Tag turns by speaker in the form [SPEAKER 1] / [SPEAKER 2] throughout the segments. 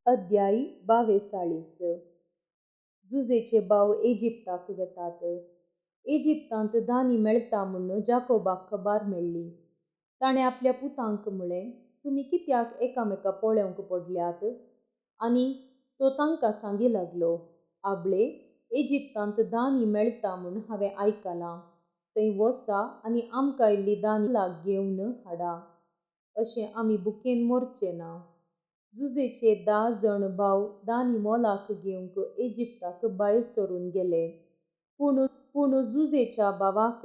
[SPEAKER 1] अध्यायी 42 जुजेचे भाव इजिप्ताक वेतात. इजिप्तांत धान्य मेळटा म्हूण जाकोबाक खबर मेळ्ळी. ताणें आपल्या पुतांक म्हळें, तुमी कित्याक एकामेका पळोवंक पडल्यात? आनी तो तांकां सांगी लागलो, आबळे, इजिप्तांत धान्य मेळटा म्हूण हांवें आयकलां. थंय वचा आनी आमकां इल्ली धान्य मोलाक घेवन हाडा, अशें आमी भुकेन मरचे ना. जुजेचे 10 जण भाव धान्य मोलाक घेवंक इजिप्ताक भायर सरून गेले. पूण जुजेच्या भावाक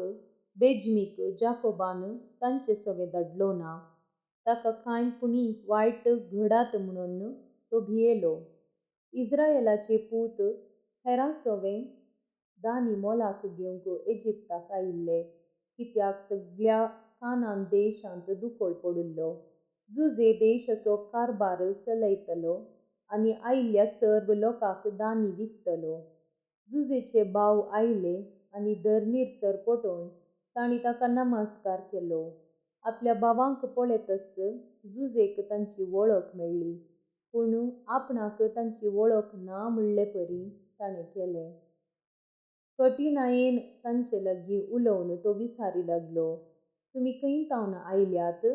[SPEAKER 1] बेंजमीक जाकोबान तांचे सवें धाडलो ना. ताका कांय पुणी वायट घडात म्हणून तो भियेलो. इस्रायेलाचे पूत हेरां सवें धान्य मोलाक घेवंक इजिप्ताक आयिल्ले, कित्याक सगळ्या कानान देशांत दुकोळ पडिल्लो. जुजे देशाचो कारबार चलयतलो आनी आयिल्ल्या सर्व लोकांक धान्य विकतलो. जुजेचे भाव आयले आनी धरणीर पडून तांणी ताका नमस्कार केलो. आपल्या भावांक पळयतच जुजेक तांची वळख मेळ्ळी, पूण आपणाक तांची वळख ना म्हणले परी ताणें केलें. कठिणायेन तांचे लागीं उलोवन तो विचारी लागलो, तुमी खंयतावन आयल्यात?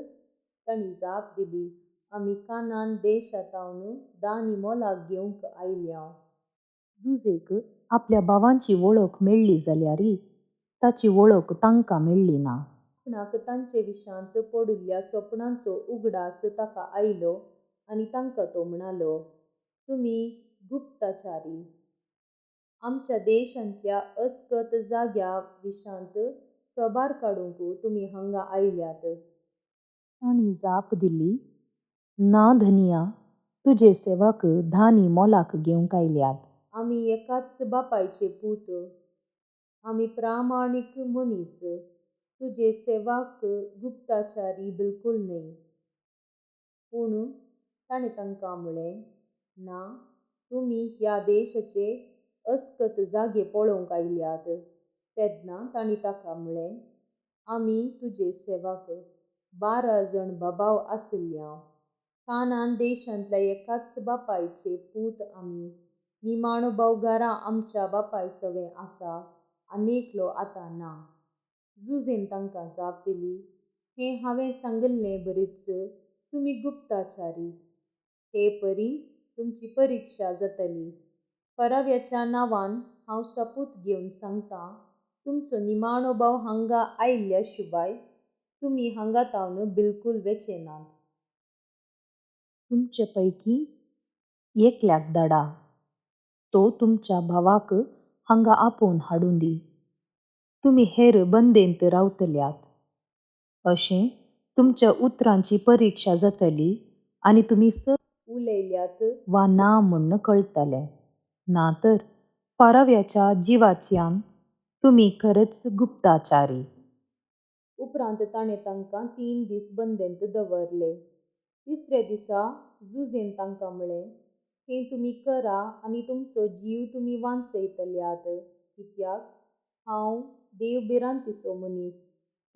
[SPEAKER 1] तांणी जाप दिली, आमी कानान देशांतावन धान्य मोलाक घेवंक आयल्यां. जुजेक आपल्या भावांची वळख मेळ्ळी जाल्यारय ताची वळख तांकां मेळ्ळी ना. आपणाक तांचे विशांत पडिल्ल्या स्वप्नांचो उगडास ताका आयलो आनी तांकां तो म्हणालो, तुमी गुप्तचारी. आमच्या देशांतल्या अस्खत जाग्यां विशांत खबर काडूंक तुमी हांगा आयल्यात. तांणी जाप दिली, ना धनिया, तुजे सेवक धान्य मोलाक घेवंक आयल्यात. आमी एकाच बापायचे पूत. आमी प्रामाणीक मनीस. तुजे सेवक गुप्तचारी बिलकूल न्हय. पूण ताणें तांकां म्हळें, ना, तुमी ह्या देशाचे अस्खत जागे पळोवंक आयल्यात. तेन्ना तांणी ताका म्हळें, आमी तुजे सेवक 12 जण भाव आशिल्ल्या. कानान देशांतल्या एकाच बापायचे पूत आमी. निमाणो भाव घरा आमच्या बापाय सवें आसा आनी एकलो आतां ना. जुजेन तांकां जाप दिली, हें हांवें सांगलें बरीच, तुमी गुप्तचारी. हे परी तुमची परिक्षा जातली. फराव्याच्या नांवान हांव सपूत घेवन सांगतां, तुमचो निमाणो भाव हांगा आयिल्ल्या शिवाय तुमी हांगातावन बिलकूल वचेनात. तुमचे पैकी एकल्याक धाडा. तो तुमच्या भावाक हांगा आपोवन हाडून दी. तुमी हेर बंदेंत रावतल्यात. अशें तुमच्या उतरांची परिक्षा जातली आनी तुमी उलयल्यात वा ना म्हूण कळटलें. ना तर फराव्याच्या जिवाच्यान तुमी खरेंच गुप्तचारी. उपरांत ताणें तांकां 3 दीस बंदेंत दवरले. तिसरे दिसा जुजेन तांकां म्हळें, हें तुमी करा आनी तुमचो जीव तुमी वाचयतल्यात, कित्याक हांव देवभिरांतीचो मनीस.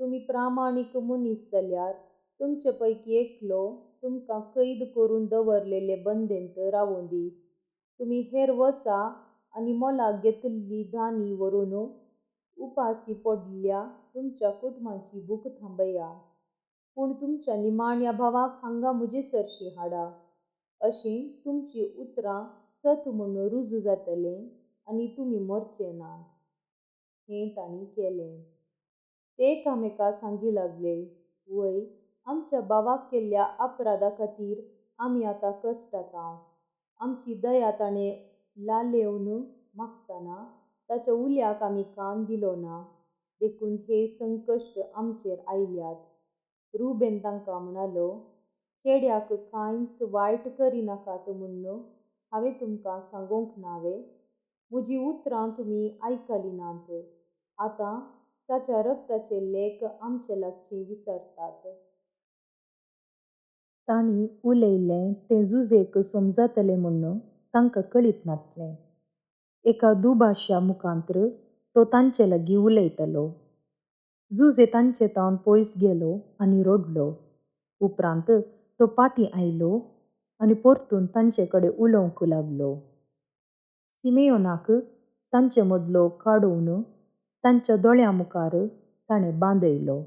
[SPEAKER 1] तुमी प्रामाणीक मनीस जाल्यार तुमचे पैकी एकलो तुमकां कैद करून दवरलेले बंदेंत रावूं दी. तुमी हेर वचा आनी मोलाक घेतिल्ली धान्य व्हरून उपाशी पडिल्ल्या तुमच्या कुटुंबाची भूक थांबया. पूण तुमच्या निमाण्या भावाक हांगा म्हजे सरशी हाडा. अशीं तुमची उतरां सत म्हूण रुजू जातलीं आनी तुमी मरचे नात. हें तांणी केलें. ते एकामेकां सांगी लागले, वय, आमच्या भावाक केल्ल्या अपराधा खातीर आमी आतां कश्टांत. आमची दया ताणें लालेवन मागतना ताच्या उल्याक आमी कान दिलो ना, देखून हे संकश्ट आमचेर आयल्यात. रुबेन तांकां म्हणालो, चेड्याक कांयच वायट करिनाकात म्हूण हांवें तुमकां सांगूंक नावें. म्हजीं उतरां तुमी आयकलीं नात. आतां ताच्या रगताचे लेख आमचे लागचीं विसरतात. तांणी उलयलें तें जुजेक समजतलें म्हूण तांकां कळीत नासलें. एका दुभाषा मुखांतर तो तांचे लागीं उलयतलो. जुजे तांचे तावन पयस गेलो आनी रडलो. उपरांत तो फाटीं आयलो आनी परतून तांचे कडेन उलोवंक लागलो. सिमेयोनाक तांचे मदलो काडून तांच्या दोळ्यां मुखार ताणें बांदयलो.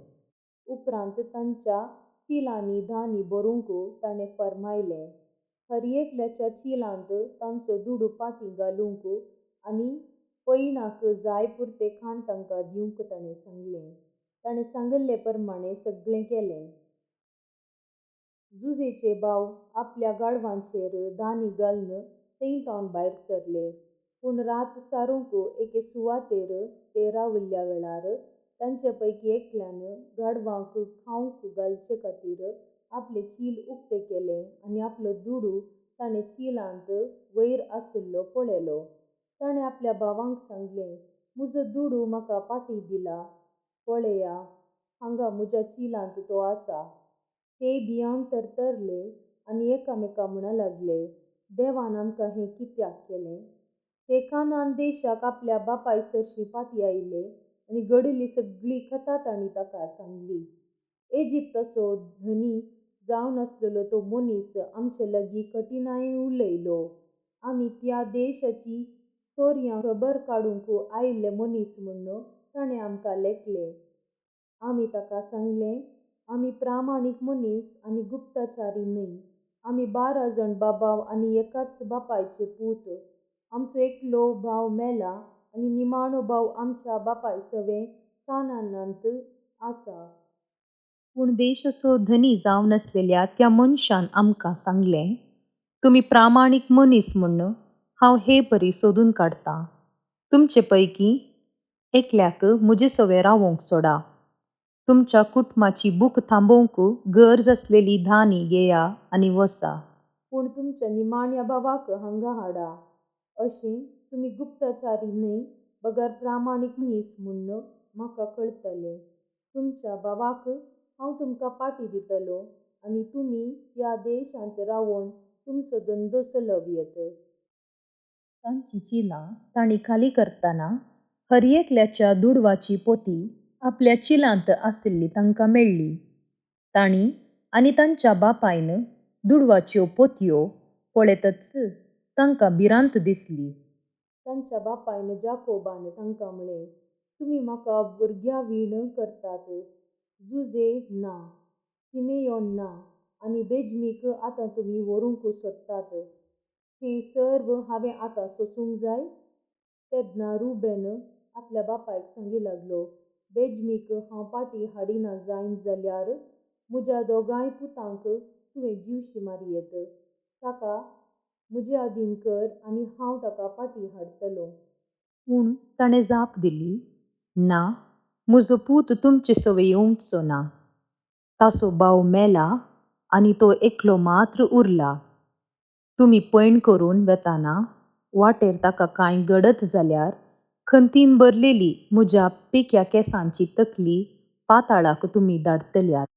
[SPEAKER 1] उपरांत तांच्या चिलांनी धान्य भरूंक ताणें फर्मायलें. हर एकल्याच्या चिलांत तांचो दुडू पाटी घालूंक आनी पैणाक जाय पुरतें खाण तांकां दिवंक ताणें सांगलें. ताणें सांगिल्ले प्रमाणें सगळें केलें. जुजेचे भाव आपल्या गाडवांचेर धान्य घालून थंयतावन भायर सरले. पूण रात सारूंक एके सुवातेर ते राविल्ल्या वेळार तांचे पैकी एकल्यान गाडवांक खावंक घालचे खातीर आपले चील उक्ते केले आनी आपलो दुडू ताणें चिलांत वयर आशिल्लो पळयलो. ताणें आपल्या भावांक सांगलें, म्हजो दुडू म्हाका पाटी दिला. पळया, हांगा म्हज्या चिलांत तो आसा. ते भियान तरतरले आनी एकामेकां म्हणूंक लागले, देवान आमकां हें कित्याक केलें? ते कानान देशाक आपल्या बापाय सरशीं फाटीं आयले आनी घडिल्ली सगळी कथा तांणी ताका सांगली. इजिप्ताचो धनी जावन आसलेलो तो मनीस आमचे लागीं कठिणायेन उलयलो. आमी त्या देशाची चोरयांक खबर काडूंक आयिल्ले मनीस म्हूण ताणें आमकां लेखलें. आमी ताका सांगलें, आमी प्रामाणीक मनीस आनी गुप्तचारी न्हय. आमी 12 जाण बाबाव आनी एकाच बापायचे पूत. आमचो एकलो भाव मेला आनी निमाणो भाव आमच्या बापाय सवें कानानांत आसा. पूण देशाचो धनी जावन आसलेल्या त्या मनशान आमकां सांगलें, तुमी प्रामाणीक मनीस म्हूण हांव हे परी सोदून काडटां. तुमचे पैकी एकल्याक म्हजे सवें रावोंक सोडा. तुमच्या कुटुंबाची भूक थांबोवंक गरज आसलेली धान्य घेया आनी वचा. पूण तुमच्या निमाण्या भावाक हांगा हाडा. अशें तुमी गुप्तचारी न्हय बगर प्रामाणीक मनीस म्हूण म्हाका कळटलें. तुमच्या भावाक हांव तुमकां पाटी दितलो आनी तुमी ह्या देशांत रावन तुमचो धंदो चलयत. तांची चिलां तांणी खाली करतना हर एकल्याच्या दुडवाची पोती आपल्या चिलांत आशिल्ली तांकां मेळ्ळी. तांणी आनी तांच्या बापायन दुडवाच्यो पोतयो पळयतच तांकां भिरांत दिसली. तांच्या बापायन जाकोबान तांकां म्हळें, तुमी म्हाका भुरग्यां वीण करतात. जुजे ना, सिमेयोन ना आनी बेंजमीक आतां तुमी व्हरूंक सोदतात. हें सर्व हांवें आतां सोंसूंक जाय? तेन्ना रुबेन आपल्या बापायक सांगूंक लागलो, बेंजमीक हांव पाटी हाडिना जायत जाल्यार म्हज्या दोगांय पुतांक तुवें जीवशी मारयेत. ताका म्हजे आदीन कर आनी हांव ताका पाटी हाडटलों. पूण ताणें जाप दिली, ना, म्हजो पूत तुमचे सवें येवंचो ना. ताचो भाव मेला आनी तो एकलो मात्र उरला. तुमी पैण करून वेताना वाटेर ताका कांय घडत जाल्यार खंतीन भरलेली म्हज्या पेक्या केंसांची तकली पाताळाक तुमी धाडटल्यात.